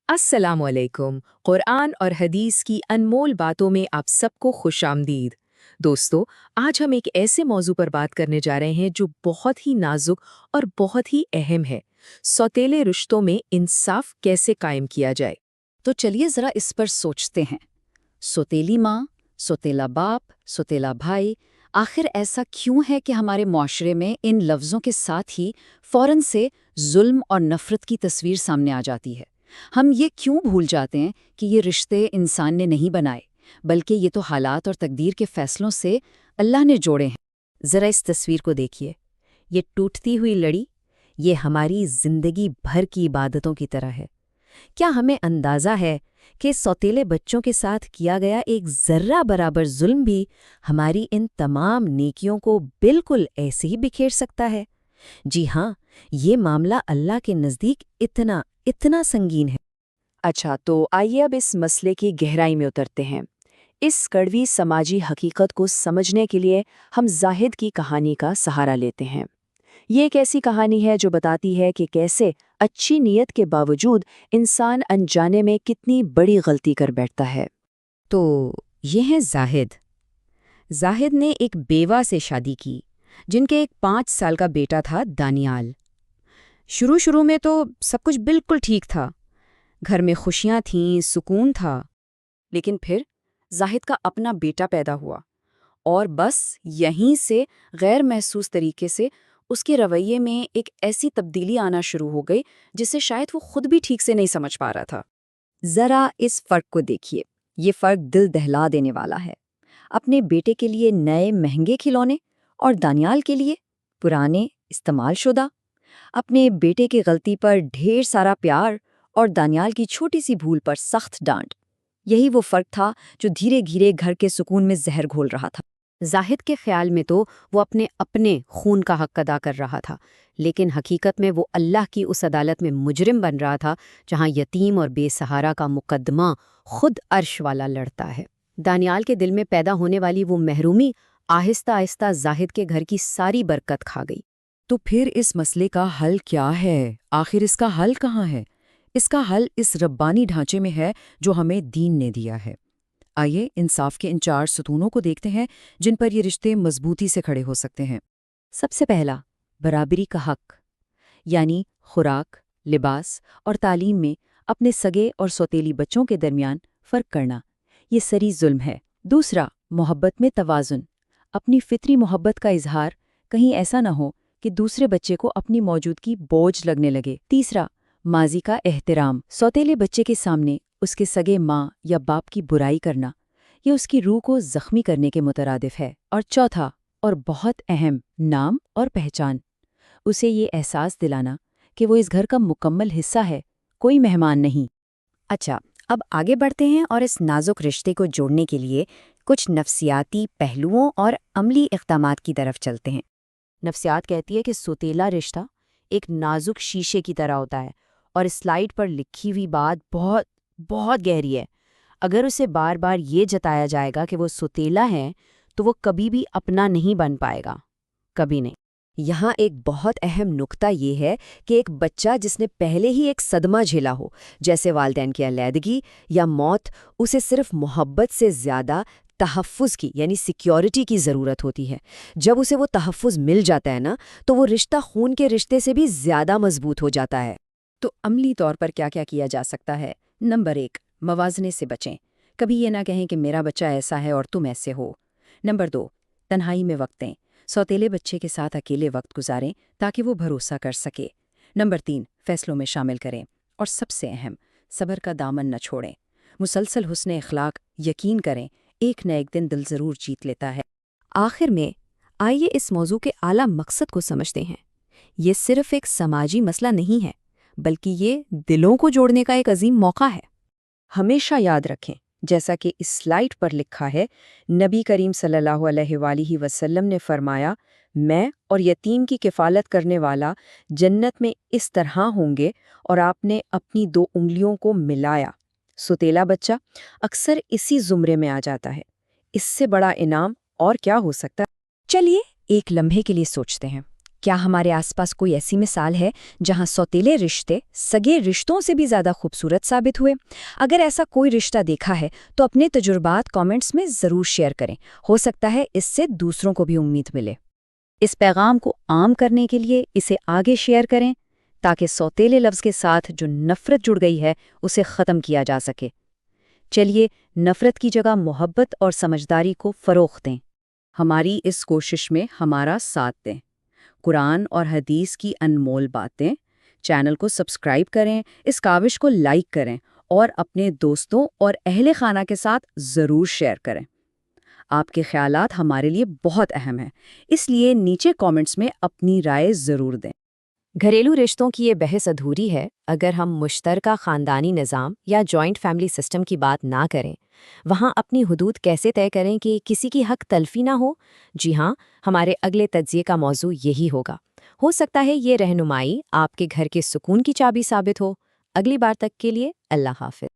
अस्सलाम वालेकुम। कुरान और हदीस की अनमोल बातों में आप सबको खुशामदीद। दोस्तों, आज हम एक ऐसे मौजू पर बात करने जा रहे हैं जो बहुत ही नाजुक और बहुत ही अहम है। सौतेले रिश्तों में इंसाफ कैसे कायम किया जाए। तो चलिए ज़रा इस पर सोचते हैं। सौतेली माँ, सौतेला बाप, सौतेला भाई, आखिर ऐसा क्यों है कि हमारे मुआशरे में इन लफ्ज़ों के साथ ही फ़ौरन से जुल्म और नफ़रत की तस्वीर सामने आ जाती है? हम ये क्यों भूल जाते हैं कि ये रिश्ते इंसान ने नहीं बनाए, बल्कि ये तो हालात और तकदीर के फ़ैसलों से अल्लाह ने जोड़े हैं? ज़रा इस तस्वीर को देखिए। ये टूटती हुई लड़ी, ये हमारी ज़िंदगी भर की इबादतों की तरह है। क्या हमें अंदाज़ा है कि सौतेले बच्चों के साथ किया गया एक ज़र्रा बराबर जुल्म भी हमारी इन तमाम नेकियों को बिल्कुल ऐसे ही बिखेर सकता है? जी हाँ, ये मामला अल्लाह के नज़दीक इतना इतना संगीन है। अच्छा, तो आइए अब इस मसले की गहराई में उतरते हैं। इस कड़वी समाजी हकीकत को समझने के लिए हम जाहिद की कहानी का सहारा लेते हैं। ये एक ऐसी कहानी है जो बताती है कि कैसे अच्छी नीयत के बावजूद इंसान अनजाने में कितनी बड़ी गलती कर बैठता है। तो ये हैं जाहिद। जाहिद ने एक बेवा से शादी की, जिनके एक 5 साल का बेटा था दानियाल। शुरू शुरू में तो सब कुछ बिल्कुल ठीक था। घर में खुशियां थीं, सुकून था। लेकिन फिर जाहिद का अपना बेटा पैदा हुआ और बस यहीं से गैर महसूस तरीके से उसके रवैये में एक ऐसी तब्दीली आना शुरू हो गई जिसे शायद वो खुद भी ठीक से नहीं समझ पा रहा था। जरा इस फर्क को देखिए। ये फर्क दिल दहला देने वाला है। अपने बेटे के लिए नए महंगे खिलौने और दानियाल के लिए पुराने इस्तेमालशुदा। अपने बेटे की गलती पर ढेर सारा प्यार और दानियाल की छोटी सी भूल पर सख्त डांट। यही वो फर्क था जो धीरे धीरे घर के सुकून में जहर घोल रहा था। जाहिद के ख्याल में तो वो अपने अपने खून का हक अदा कर रहा था, लेकिन हकीकत में वो अल्लाह की उस अदालत में मुजरिम बन रहा था जहां यतीम और बेसहारा का मुकद्दमा खुद अर्श वाला लड़ता है। दानियाल के दिल में पैदा होने वाली वो महरूमी आहिस्ता आहिस्ता जाहिद के घर की सारी बरकत खा गई। तो फिर इस मसले का हल क्या है? आखिर इसका हल कहाँ है? इसका हल इस रब्बानी ढांचे में है जो हमें दीन ने दिया है। आइए इंसाफ के इन 4 सतूनों को देखते हैं जिन पर ये रिश्ते मजबूती से खड़े हो सकते हैं। सबसे पहला, बराबरी का हक, यानी खुराक, लिबास और तालीम में अपने सगे और सौतेली बच्चों के दरमियान फ़र्क करना, ये सरी जुल्म है। दूसरा, मोहब्बत में तवाज़ुन, अपनी फितरी मोहब्बत का इजहार, कहीं ऐसा ना हो कि दूसरे बच्चे को अपनी मौजूदगी बोझ लगने लगे। तीसरा, माजी का एहतराम, सौतेले बच्चे के सामने उसके सगे माँ या बाप की बुराई करना, ये उसकी रूह को जख्मी करने के मुतरादिफ है। और चौथा, और बहुत अहम, नाम और पहचान, उसे ये एहसास दिलाना कि वो इस घर का मुकम्मल हिस्सा है, कोई मेहमान नहीं। अच्छा, अब आगे बढ़ते हैं और इस नाजुक रिश्ते को जोड़ने के लिए कुछ नफ्सियाती पहलुओं और अमली इक़दामात की तरफ चलते हैं। नफ्सियात कहती है कि सौतेला रिश्ता एक नाजुक शीशे की तरह होता है और स्लाइड पर लिखी हुई बात बहुत बहुत गहरी है। अगर उसे बार बार ये जताया जाएगा कि वो सौतेला है, तो वो कभी भी अपना नहीं बन पाएगा, कभी नहीं। यहाँ एक बहुत अहम नुक्ता ये है कि एक बच्चा जिसने पहले ही एक सदमा झेला हो, जैसे वालिदैन की अलैदगी या मौत, उसे सिर्फ मोहब्बत से ज़्यादा तहफ़्फ़ुज़ की यानी सिक्योरिटी की ज़रूरत होती है। जब उसे वो तहफ़्फ़ुज़ मिल जाता है ना, तो वो रिश्ता खून के रिश्ते से भी ज़्यादा मजबूत हो जाता है। तो अमली तौर पर क्या क्या किया जा सकता है? नंबर 1, मवाज़ने से बचें। कभी ये ना कहें कि मेरा बच्चा ऐसा है और तुम ऐसे हो। नंबर 2, तन्हाई में वक्त दें। सौतेले बच्चे के साथ अकेले वक्त गुजारें ताकि वो भरोसा कर सके। नंबर 3, फैसलों में शामिल करें। और सबसे अहम, सब्र का दामन न छोड़ें। मुसलसल हुस्न अखलाक, यकीन करें, एक न एक दिन दिल ज़रूर जीत लेता है। आखिर में आइए इस मौजू के आला मकसद को समझते हैं। ये सिर्फ एक समाजी मसला नहीं है, बल्कि ये दिलों को जोड़ने का एक अजीम मौका है। हमेशा याद रखें, जैसा कि इस स्लाइड पर लिखा है, नबी करीम सल्लल्लाहु अलैहि वसल्लम ने फरमाया, मैं और यतीम की किफ़ालत करने वाला जन्नत में इस तरह होंगे, और आपने अपनी 2 उंगलियों को मिलाया। सौतेला बच्चा अक्सर इसी ज़ुमरे में आ जाता है। इससे बड़ा इनाम और क्या हो सकता है? चलिए एक लम्हे के लिए सोचते हैं। کیا ہمارے آس پاس کوئی ایسی مثال ہے جہاں سوتیلے رشتے سگے رشتوں سے بھی زیادہ خوبصورت ثابت ہوئے؟ اگر ایسا کوئی رشتہ دیکھا ہے تو اپنے تجربات کامنٹس میں ضرور شیئر کریں، ہو سکتا ہے اس سے دوسروں کو بھی امید ملے۔ اس پیغام کو عام کرنے کے لیے اسے آگے شیئر کریں تاکہ سوتیلے لفظ کے ساتھ جو نفرت جڑ گئی ہے اسے ختم کیا جا سکے۔ چلیے نفرت کی جگہ محبت اور سمجھداری کو فروغ دیں۔ ہماری اس کوشش میں ہمارا ساتھ دیں۔ قرآن اور حدیث کی انمول باتیں، چینل کو سبسکرائب کریں، اس کاوش کو لائک کریں اور اپنے دوستوں اور اہل خانہ کے ساتھ ضرور شیئر کریں۔ آپ کے خیالات ہمارے لیے بہت اہم ہیں، اس لیے نیچے کامنٹس میں اپنی رائے ضرور دیں۔ گھریلو رشتوں کی یہ بحث ادھوری ہے اگر ہم مشترکہ خاندانی نظام یا جوائنٹ فیملی سسٹم کی بات نہ کریں۔ وہاں اپنی حدود کیسے طے کریں کہ کسی کی حق تلفی نہ ہو؟ جی ہاں، ہمارے اگلے تجزیے کا موضوع یہی ہوگا۔ ہو سکتا ہے یہ رہنمائی آپ کے گھر کے سکون کی چابی ثابت ہو۔ اگلی بار تک کے لیے اللہ حافظ۔